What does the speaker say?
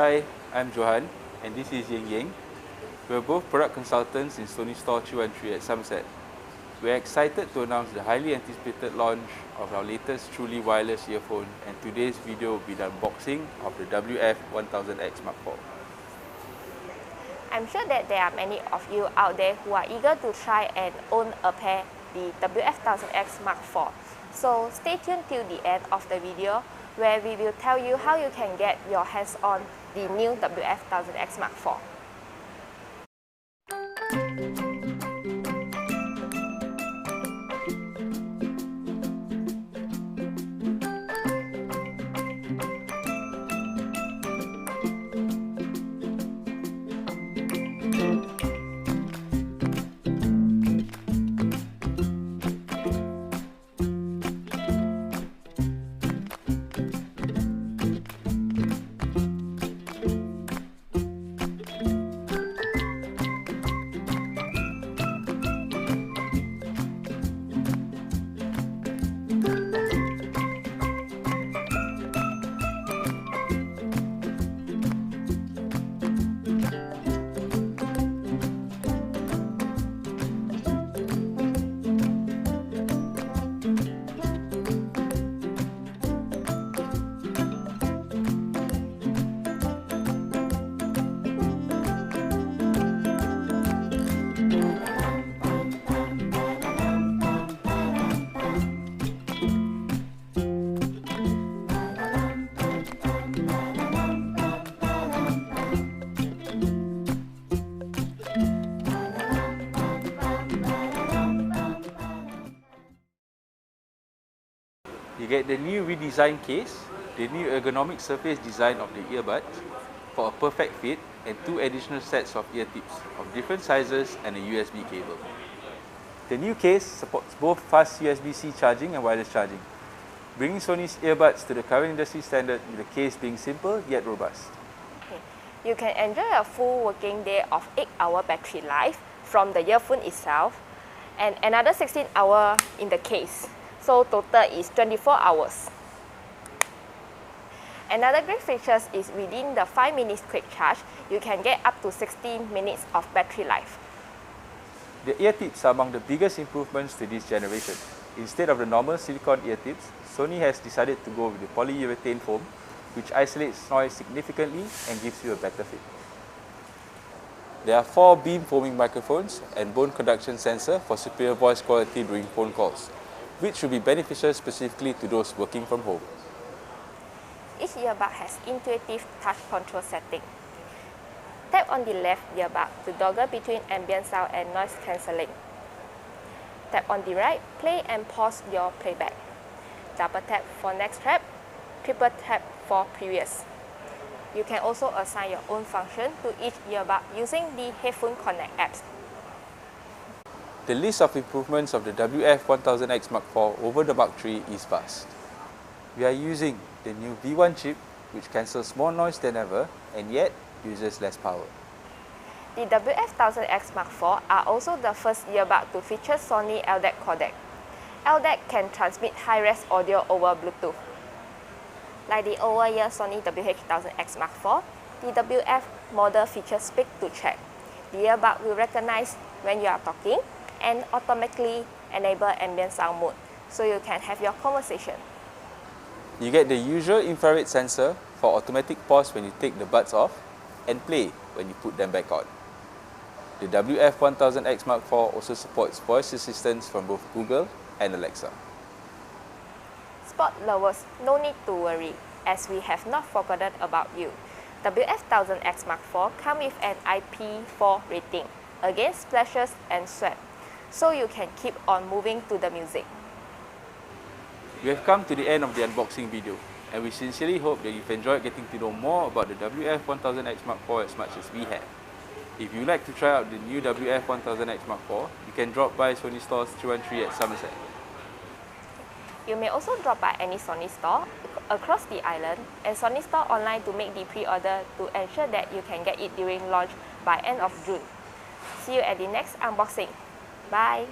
Hi, I'm Johan and this is Yeng Yeng. We're both product consultants in Sony Store 313 at Somerset. We're excited to announce the highly anticipated launch of our latest truly wireless earphone, and today's video will be the unboxing of the WF-1000XM4. I'm sure that there are many of you out there who are eager to try and own a pair, the WF-1000XM4. So stay tuned till the end of the video, where we will tell you how you can get your hands on the new WF-1000XM4. You get the new redesigned case, the new ergonomic surface design of the earbuds for a perfect fit, and 2 additional sets of ear tips of different sizes and a USB cable. The new case supports both fast USB-C charging and wireless charging, bringing Sony's earbuds to the current industry standard with the case being simple yet robust. You can enjoy a full working day of 8-hour battery life from the earphone itself and another 16 hours in the case. So total is 24 hours. Another great feature is within the 5 minutes quick charge, you can get up to 16 minutes of battery life. The ear tips are among the biggest improvements to this generation. Instead of the normal silicone ear tips, Sony has decided to go with the polyurethane foam, which isolates noise significantly and gives you a better fit. There are 4 beam foaming microphones and bone conduction sensor for superior voice quality during phone calls, which will be beneficial specifically to those working from home. Each earbud has intuitive touch control setting. Tap on the left earbud to toggle between ambient sound and noise cancelling. Tap on the right, play and pause your playback. Double tap for next track, triple tap for previous. You can also assign your own function to each earbud using the Headphone Connect apps. The list of improvements of the WF-1000XM4 over the Mark III is vast. We are using the new V1 chip, which cancels more noise than ever and yet uses less power. The WF-1000XM4 are also the first earbud to feature Sony LDAC codec. LDAC can transmit high-res audio over Bluetooth. Like the over-ear Sony WH-1000XM4, the WF model features speak to chat. The earbud will recognize when you are talking and automatically enable ambient sound mode, so you can have your conversation. You get the usual infrared sensor for automatic pause when you take the buds off and play when you put them back on. The WF-1000XM4 also supports voice assistance from both Google and Alexa. Sport lovers, no need to worry, as we have not forgotten about you. WF-1000XM4 comes with an IP4 rating against splashes and sweat, so you can keep on moving to the music. We have come to the end of the unboxing video, and we sincerely hope that you've enjoyed getting to know more about the WF-1000XM4 as much as we have. If you'd like to try out the new WF-1000XM4, you can drop by Sony Stores 313 at Somerset. You may also drop by any Sony store across the island and Sony Store online to make the pre-order to ensure that you can get it during launch by end of June. See you at the next unboxing. Bye!